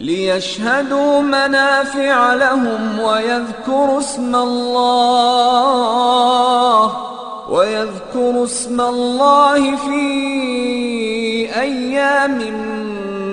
ليشهدوا منافع لهم ويذكروا اسم الله في أيام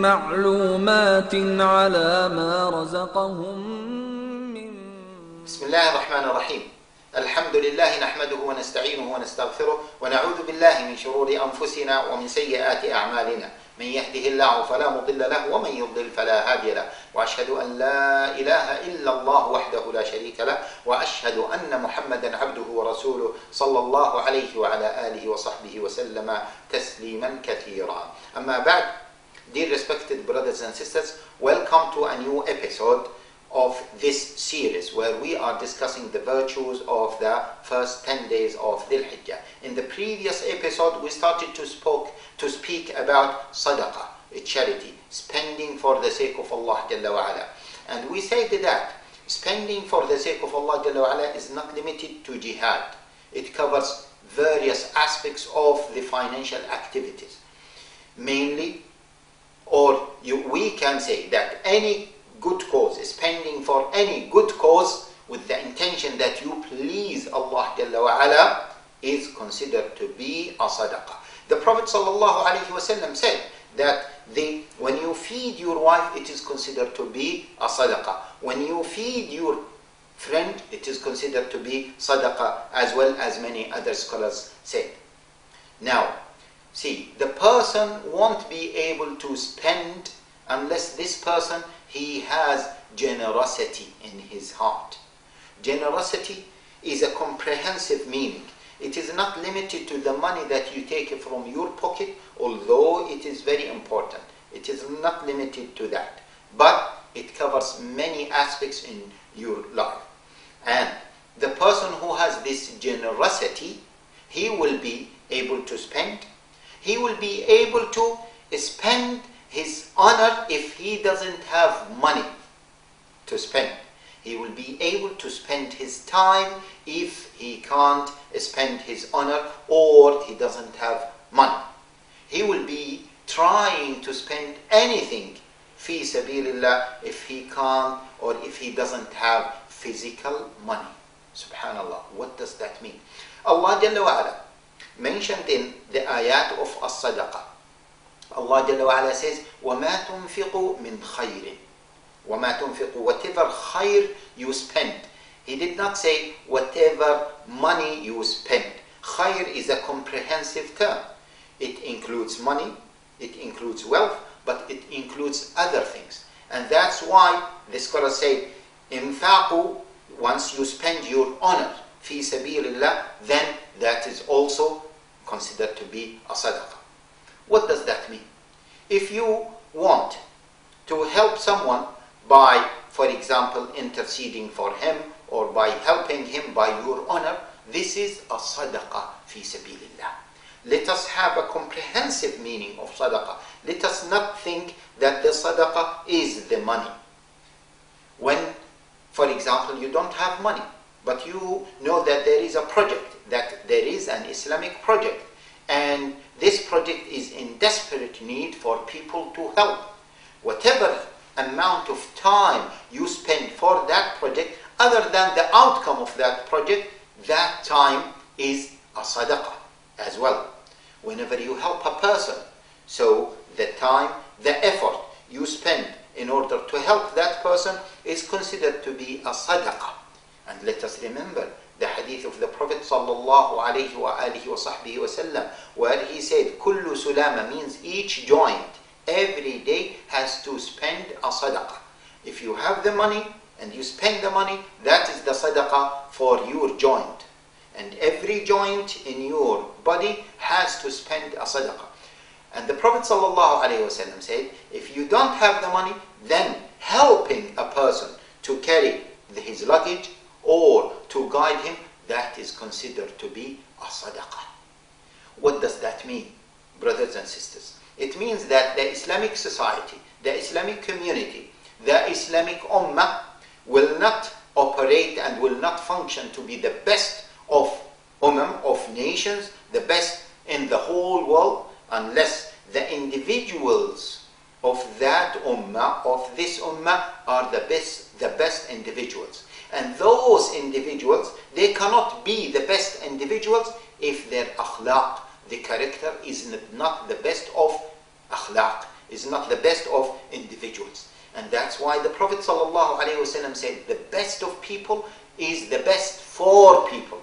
معلومات على ما رزقهم من. بسم الله الرحمن الرحيم. الحمد لله نحمده ونستعينه ونستغفره ونعوذ بالله من شرور أنفسنا ومن سيئات أعمالنا. من يهده الله فلا مضل له ومن يضلل فلا هادي له، وأشهد أن لا إله إلا الله وحده لا شريك له، وأشهد أن محمدا عبده ورسوله صلى الله عليه وعلى آله وصحبه وسلم تسليما كثيرا. أما بعد, dear respected brothers and sisters, welcome to a new episode of this series where we are discussing the virtues of the first 10 days of Dhul Hijjah. In the previous episode, we started to speak about sadaqah, a charity, spending for the sake of Allah Jalla wa Ala. And we said that spending for the sake of Allah Jalla wa Ala is not limited to jihad. It covers various aspects of the financial activities. Mainly, we can say that any good cause, spending for any good cause with the intention that you please Allah Jalla wa Ala is considered to be a sadaqah. The Prophet sallallahu alaihi wasallam said that when you feed your wife, it is considered to be a sadaqah. When you feed your friend, it is considered to be sadaqah, as well as many other scholars said. Now, see, the person won't be able to spend unless this person, he has generosity in his heart. Generosity is a comprehensive meaning. It is not limited to the money that you take from your pocket, although it is very important. It is not limited to that. But it covers many aspects in your life. And the person who has this generosity, he will be able to spend. He will be able to spend his honor if he doesn't have money to spend. He will be able to spend his time if he can't spend his honor or he doesn't have money. He will be trying to spend anything fi sabilillah if he can't or if he doesn't have physical money. Subhanallah, what does that mean? Allah Jalla wa Ala mentioned in the ayat of as-sadaqah. Allah Jalla wa Ala says, وَمَا تُنْفِقُوا مِنْ خَيْرٍ. وَمَا تُنْفِقُوا, whatever khair you spend. He did not say whatever money you spend. Khair is a comprehensive term. It includes money, it includes wealth, but it includes other things. And that's why the scholars say, infaqu, once you spend your honor, fi sabilillah, then that is also considered to be a sadaqah. What does that mean? If you want to help someone by, for example, interceding for him or by helping him by your honor, this is a sadaqah fi sabilillah. Let us have a comprehensive meaning of sadaqah. Let us not think that the sadaqah is the money. When, for example, you don't have money, but you know that there is a project, that there is an Islamic project, and this project is in desperate need for people to help. Whatever amount of time you spend for that project, other than the outcome of that project, that time is a sadaqah as well. Whenever you help a person, so the time, the effort you spend in order to help that person is considered to be a sadaqah. And let us remember the hadith of the Prophet sallallahu alaihi wa alihi wa sahbihi wa sallam, where he said, kullu sulama, means each joint every day has to spend a sadaqah. If you have the money and you spend the money, that is the sadaqah for your joint. And every joint in your body has to spend a sadaqah. And the Prophet sallallahu alaihi wasallam said, if you don't have the money, then helping a person to carry his luggage or to guide him, that is considered to be a sadaqah. What does that mean, brothers and sisters? It means that the Islamic society, the Islamic community, the Islamic ummah will not operate and will not function to be the best of of nations, the best in the whole world, unless the individuals of that ummah, of this ummah, are the best individuals. And those individuals, they cannot be the best individuals if their akhlaq, the character, is not the best of akhlaq, is not the best of individuals. And that's why the Prophet ﷺ said, the best of people is the best for people.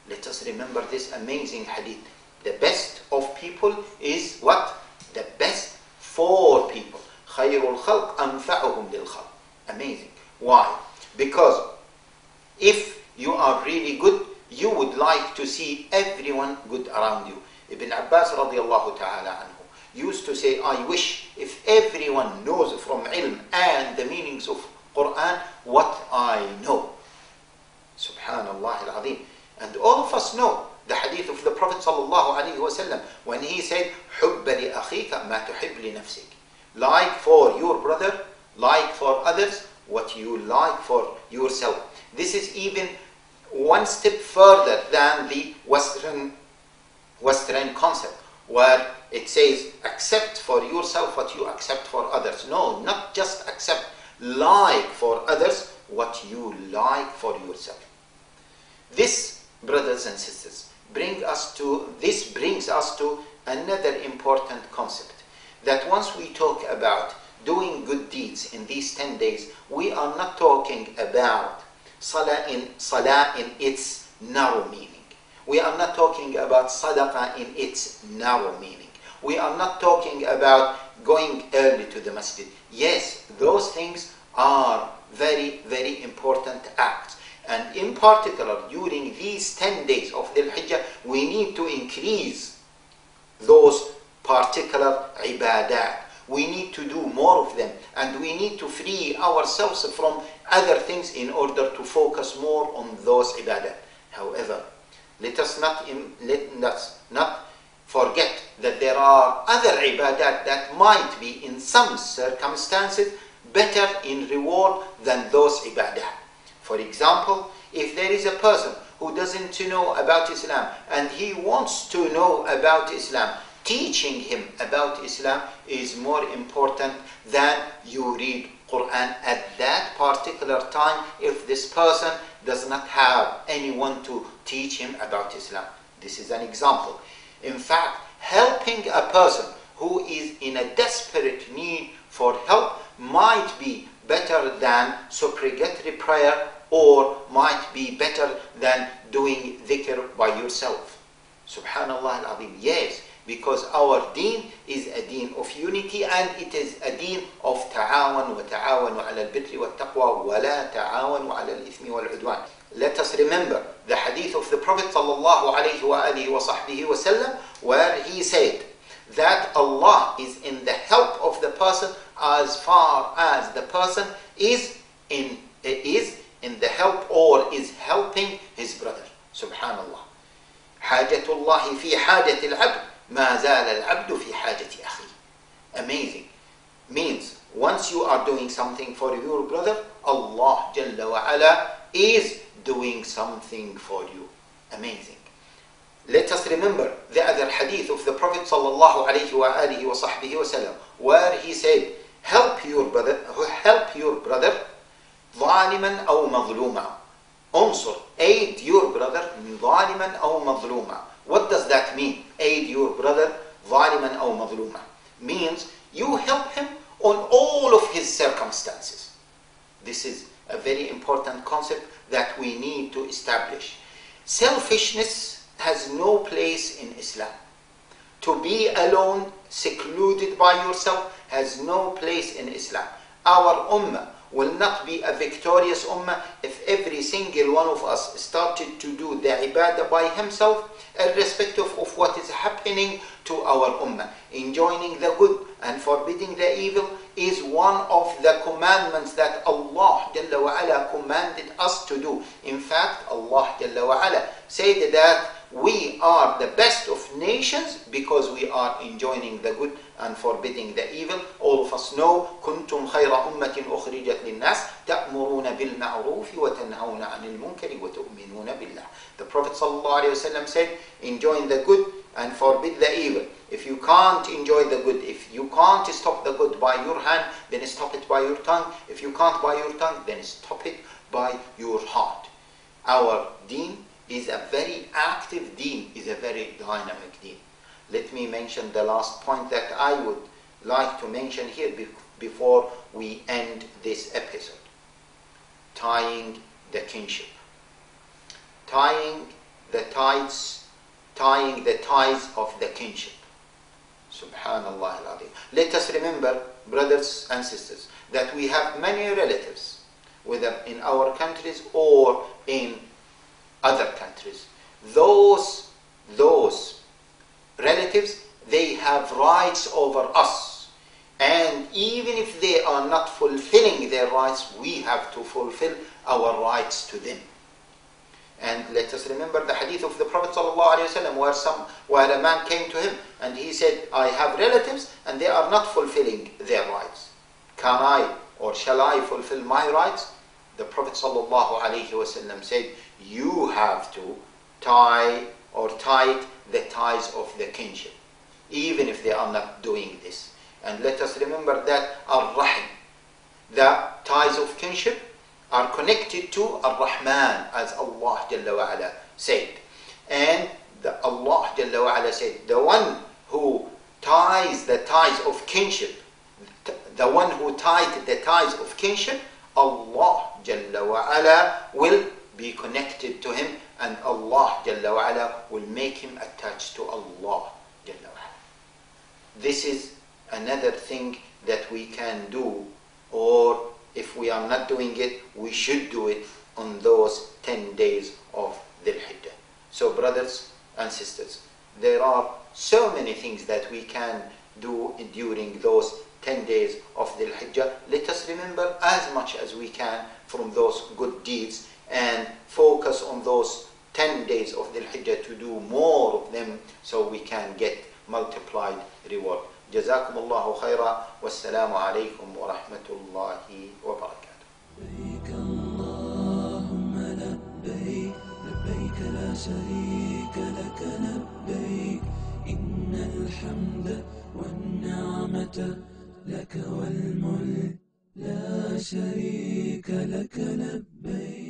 Let us remember this amazing hadith. The best of people is what? The best for people. خَيْرُ الْخَلْقِ أَنْفَعُهُمْ لِلْخَلْقِ. Amazing. Why? Because if you are really good, you would like to see everyone good around you. Ibn Abbas radiallahu ta'ala anhu used to say, I wish if everyone knows from ilm and the meanings of Quran what I know. Subhanallah al-Azim. And all of us know the hadith of the Prophet sallallahu alaihi wasallam when he said, حُبَّ لِأَخِيكَ مَا تُحِبْ لِنَفْسِكَ. Like for your brother, like for others, what you like for yourself. This is even one step further than the Western concept, where it says, accept for yourself what you accept for others. No, not just accept, like for others what you like for yourself. This, brothers and sisters, brings us to another important concept, that once we talk about doing good deeds in these 10 days, we are not talking about salah in its narrow meaning. We are not talking about sadaqah in its narrow meaning. We are not talking about going early to the masjid. Yes, those things are very, very important acts. And in particular, during these 10 days of Dhul Hijjah, we need to increase those particular ibadat. We need to do more of them, and we need to free ourselves from other things in order to focus more on those ibadat. However, let us not forget that there are other ibadat that might be in some circumstances better in reward than those ibadat. For example, if there is a person who doesn't know about Islam and he wants to know about Islam, teaching him about Islam is more important than you read Quran at that particular time if this person does not have anyone to teach him about Islam. This is an example. In fact, helping a person who is in a desperate need for help might be better than supplicatory prayer, or might be better than doing dhikr by yourself. Subhanallah al-Azim. Yes, because our deen is a deen of unity, and it is a deen of ta'awan wa ta'awanu ala al-birri wa taqwa wa la ta'awanu ala al-ithmi wal udwan. Let us remember the hadith of the Prophet sallallahu alayhi wa alihi wa sahbihi wa sallam, where he said that Allah is in the help of the person as far as the person is in the help or is helping his brother. Subhanallah. حاجة الله في حاجة العبد ما زال العبد في حاجة أخيه. Amazing. Means once you are doing something for your brother, Allah Jalla wa Ala is doing something for you. Amazing. Let us remember the other hadith of the Prophet sallallahu alayhi wa alihi wa sahbihi wa sallam, where he said, help your brother ظالما أو مظلوما. انصر, aid your brother ظالما أو مظلوما. What does that mean? Aid your brother ظالما أو مظلوما means you help him on all of his circumstances. This is a very important concept that we need to establish. Selfishness has no place in Islam. To be alone, secluded by yourself, has no place in Islam. Our ummah will not be a victorious ummah if every single one of us started to do the ibadah by himself, irrespective of what is happening to our ummah. Enjoining the good and forbidding the evil is one of the commandments that Allah Jalla wa Ala commanded us to do. In fact, Allah Jalla wa Ala said that we are the best of nations because we are enjoining the good and forbidding the evil. All of us know, كنتم خير أمة أخرجت للناس تأمرون بالمعروف وتنهون عن المنكر وتؤمنون بالله. The Prophet ﷺ said, enjoin the good and forbid the evil. If you can't enjoy the good, if you can't stop the good by your hand, then stop it by your tongue. If you can't by your tongue, then stop it by your heart. Our deen is a very active deen, is a very dynamic deen. Let me mention the last point that I would like to mention here before we end this episode. Tying the kinship. Tying the ties of the kinship. Subhanallah al-Azim. Let us remember, brothers and sisters, that we have many relatives, whether in our countries or in other countries. Those relatives, they have rights over us. And even if they are not fulfilling their rights, we have to fulfill our rights to them. And let us remember the hadith of the Prophet ﷺ where a man came to him and he said, I have relatives and they are not fulfilling their rights. Can I or shall I fulfill my rights? The Prophet ﷺ said, you have to tie the ties of the kinship, even if they are not doing this. And let us remember that al-Rahim, the ties of kinship, are connected to Ar-Rahman, as Allah Jalla wa Ala said. And Allah Jalla wa Ala said, the one who ties the ties of kinship, the one who tied the ties of kinship, Allah Jalla wa Ala will be connected to him, and Allah Jalla wa Ala will make him attached to Allah Jalla wa Ala. This is another thing that we can do, or if we are not doing it, we should do it on those 10 days of Dhul Hijjah. So brothers and sisters, there are so many things that we can do during those 10 days of Dhul Hijjah. Let us remember as much as we can from those good deeds and focus on those 10 days of Dhul Hijjah to do more of them so we can get multiplied reward. جزاكم الله خيرا والسلام عليكم ورحمة الله وبركاته. لبيك اللهم لبيك لبيك لا شريك لك لبيك إن الحمد والنعمة لك والملك لا شريك لك لبيك.